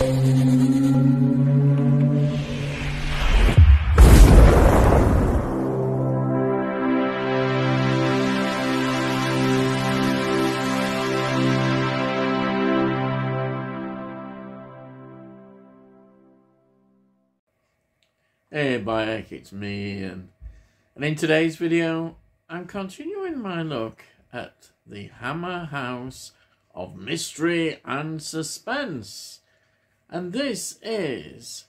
Hey Bayek, it's me Ian, and in today's video I'm continuing my look at the Hammer House of Mystery and Suspense, and this is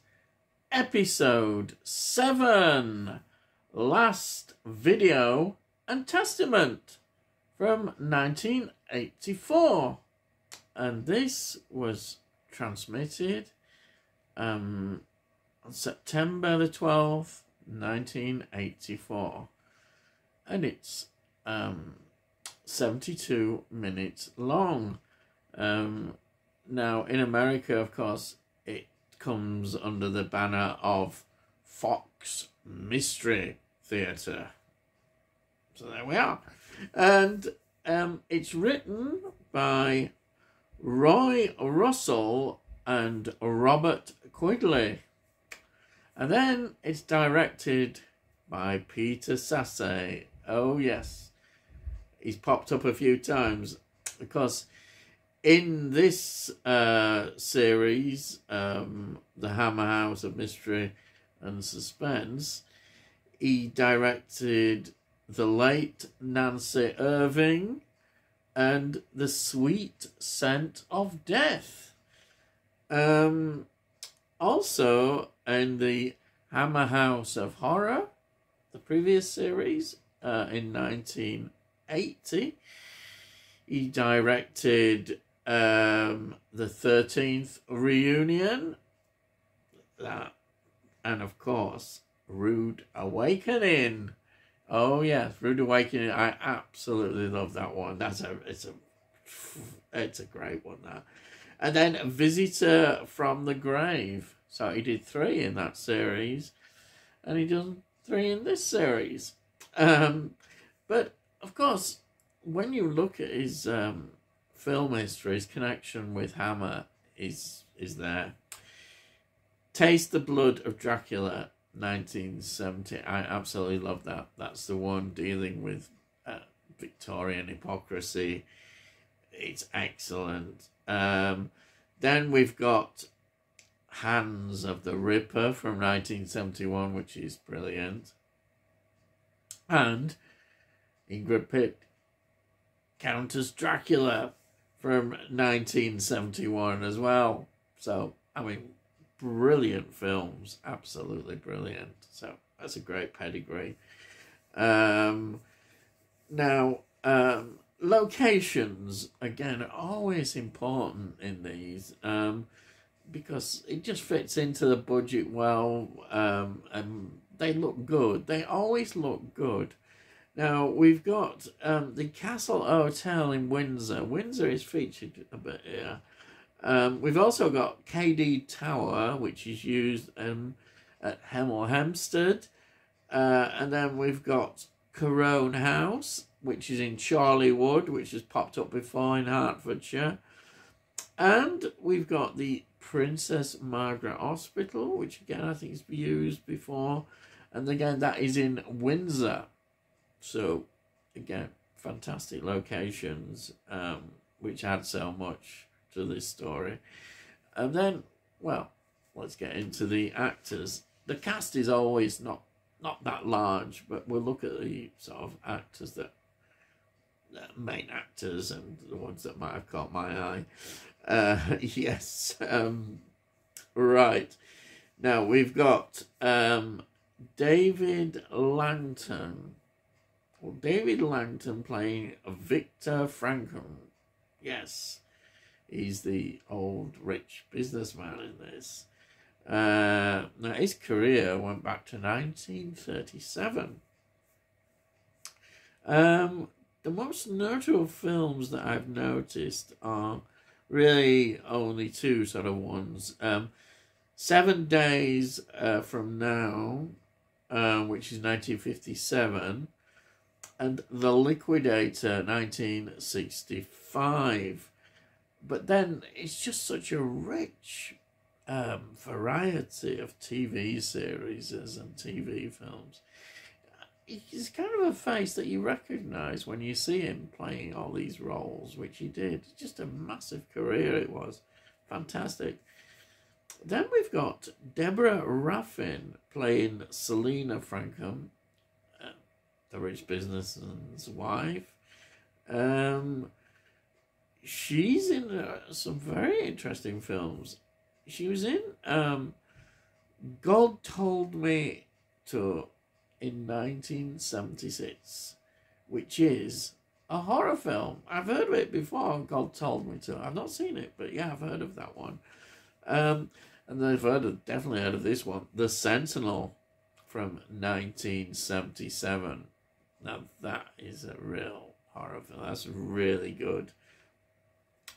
episode 7, Last Video and Testament, from 1984, and this was transmitted on September the 12th, 1984, and it's 72 minutes long. Now in America, of course, it comes under the banner of Fox Mystery Theatre. So there we are. And it's written by Roy Russell and Robert Quigley. And then it's directed by Peter Sasse. Oh yes, he's popped up a few times because in this series, The Hammer House of Mystery and Suspense, he directed The Late Nancy Irving and The Sweet Scent of Death. Also, in the Hammer House of Horror, the previous series, in 1980, he directed the 13th Reunion, and of course, Rude Awakening. Oh yes, Rude Awakening. I absolutely love that one. It's a great one, that. And then Visitor from the Grave. So he did 3 in that series, and he does 3 in this series. But of course, when you look at his film history, his connection with Hammer is there. Taste the Blood of Dracula, 1970. I absolutely love that. That's the one dealing with Victorian hypocrisy. It's excellent. Then we've got Hands of the Ripper from 1971, which is brilliant. And Ingrid Pitt, Countess Dracula from 1971 as well. So, I mean, brilliant films. Absolutely brilliant. So, that's a great pedigree. Now, locations, again, are always important in these, because it just fits into the budget well, and they look good. They always look good. Now, we've got the Castle Hotel in Windsor. Windsor is featured a bit here. We've also got KD Tower, which is used at Hemel Hempstead. And then we've got Corone House, which is in Charliewood, which has popped up before in Hertfordshire. And we've got the Princess Margaret Hospital, which again I think has been used before. And again, that is in Windsor. So, again, fantastic locations, which add so much to this story. And then, well, let's get into the actors. The cast is always not that large, but we'll look at the sort of actors that main actors and the ones that might have caught my eye. Yes. Right. Now we've got David Langton. Well, David Langton playing Victor Franklin. Yes. He's the old rich businessman in this. Now his career went back to 1937. The most notable films that I've noticed are really only 2 sort of ones. 7 Days from Now, which is 1957, and The Liquidator, 1965. But then it's just such a rich variety of TV series and TV films. He's kind of a face that you recognise when you see him playing all these roles, which he did. Just a massive career it was. Fantastic. Then we've got Deborah Raffin playing Selena Frankham, the rich businessman's wife. She's in some very interesting films. She was in God Told Me To in 1976, which is a horror film. I've heard of it before, God Told Me To. I've not seen it, but yeah, I've heard of that one. And I've definitely heard of this one, The Sentinel from 1977. Now that is a real horror film. That's really good.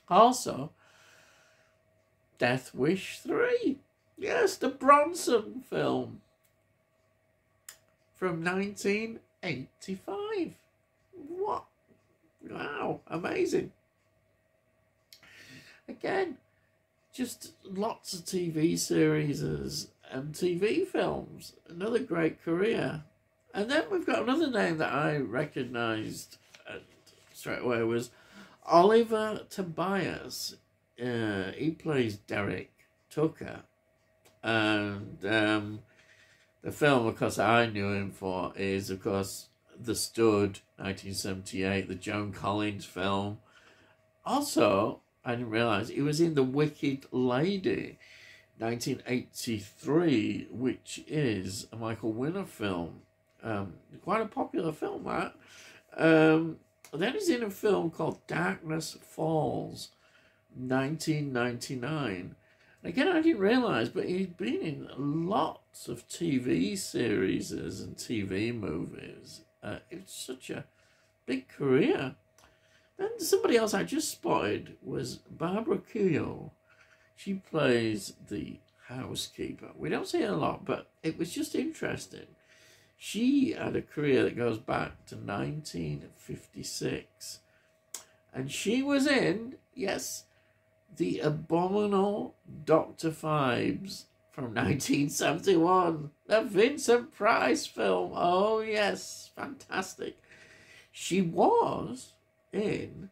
Also, Death Wish 3. Yes, the Bronson film from 1985. What? Wow, amazing. Again, just lots of TV series and TV films. Another great career. And then we've got another name that I recognised straight away was Oliver Tobias. He plays Derek Tucker. And the film, of course, I knew him for is, of course, The Stud, 1978, the Joan Collins film. Also, I didn't realise he was in The Wicked Lady, 1983, which is a Michael Winner film. Quite a popular film, that. Then he's in a film called Darkness Falls, 1999. Again, I didn't realise, but he'd been in lots of TV series and TV movies. It's such a big career. Then somebody else I just spotted was Barbara Keogh. She plays the housekeeper. We don't see her a lot, but it was just interesting. She had a career that goes back to 1956. And she was in, yes, The Abominable Dr. Phibes from 1971. The Vincent Price film. Oh, yes, fantastic. She was in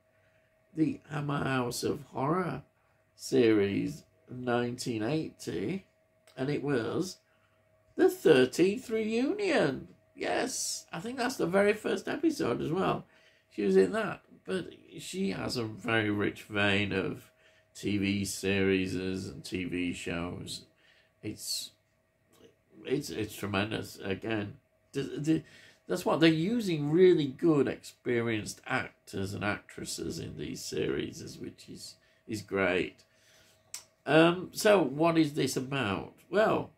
the Hammer House of Horror series 1980. And it was the 13th reunion. Yes, I think that's the very first episode as well. She was in that. But she has a very rich vein of TV series and TV shows. It's tremendous. Again, that's what they're using, really good, experienced actors and actresses in these series, which is great. So what is this about? Well,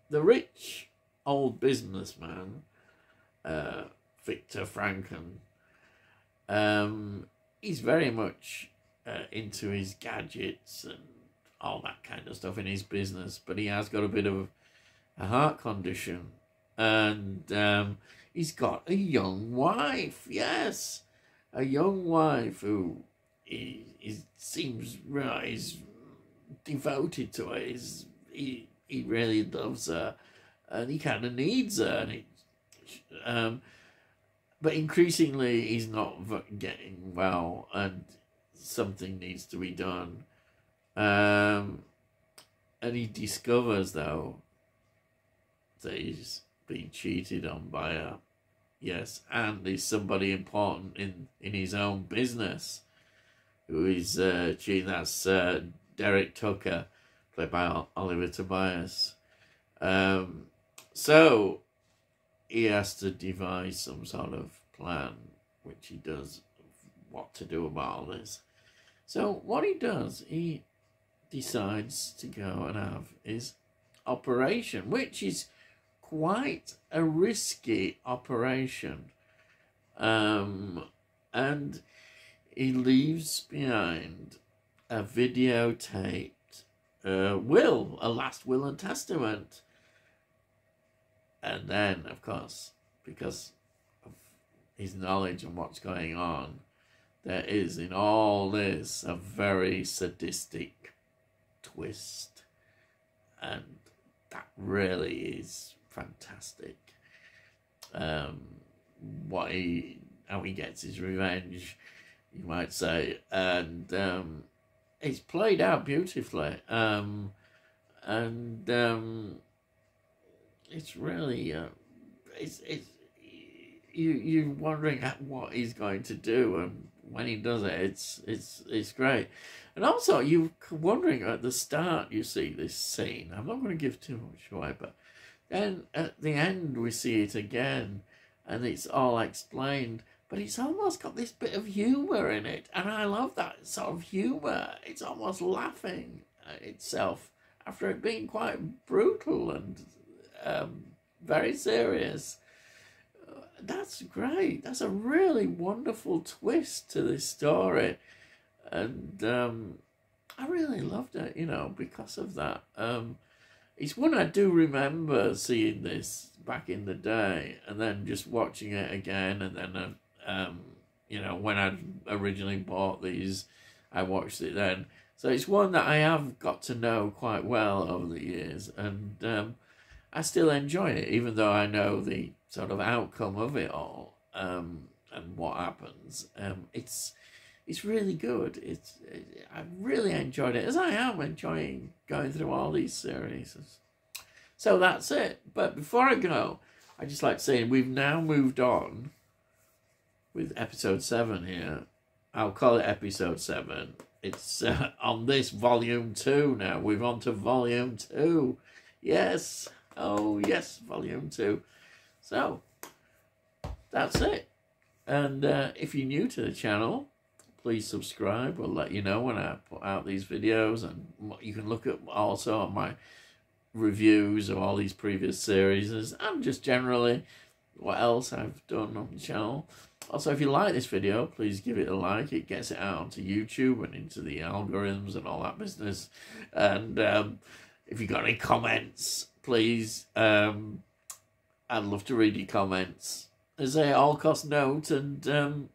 the rich old businessman, Victor Franken, he's very much into his gadgets and all that kind of stuff in his business, but he has got a bit of a heart condition, and he's got a young wife. Yes, a young wife who seems right. He's devoted to her. He really loves her, and he kind of needs her. And but increasingly, he's not getting well, and something needs to be done. And he discovers, though, that he's been cheated on by her. Yes, and there's somebody important in his own business who is cheating. That's Derek Tucker, played by Oliver Tobias. So he has to devise some sort of plan, which he does, what to do about all this. So what he does, he decides to go and have his operation, which is quite a risky operation. And he leaves behind a videotaped will, a last will and testament. And then, of course, because of his knowledge of what's going on, there is in all this a very sadistic twist, and that really is fantastic. How he gets his revenge, you might say, and it's played out beautifully, it's really you're wondering what he's going to do, and when he does it, it's great. And also you're wondering at the start, you see this scene, I'm not going to give too much away, but then at the end we see it again and it's all explained, but it's almost got this bit of humour in it, and I love that sort of humour. It's almost laughing at itself after it being quite brutal and very serious. That's great. That's a really wonderful twist to this story, and I really loved it, you know, because of that. It's one I do remember seeing this back in the day, and then just watching it again, and then you know, when I originally bought these, I watched it then. So it's one that I have got to know quite well over the years, and I still enjoy it, even though I know the sort of outcome of it all, and what happens. It's really good. I really enjoyed it, as I am enjoying going through all these series. So that's it. But before I go, I'd just like to say we've now moved on with episode 7 here. I'll call it episode 7. It's on this volume 2 now. We're on to volume 2. Yes. Oh, yes, volume 2. So, that's it. And if you're new to the channel, please subscribe. We'll let you know when I put out these videos. And you can look at also at my reviews of all these previous series and just generally what else I've done on the channel. Also, if you like this video, please give it a like. It gets it out onto YouTube and into the algorithms and all that business. And if you got any comments, please, I'd love to read your comments. As a all-cost note, and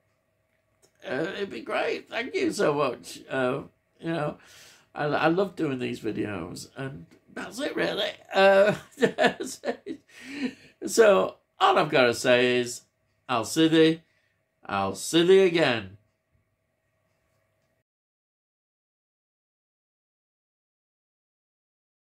it'd be great. Thank you so much. You know, I love doing these videos, and that's it, really. So all I've got to say is, I'll see thee again.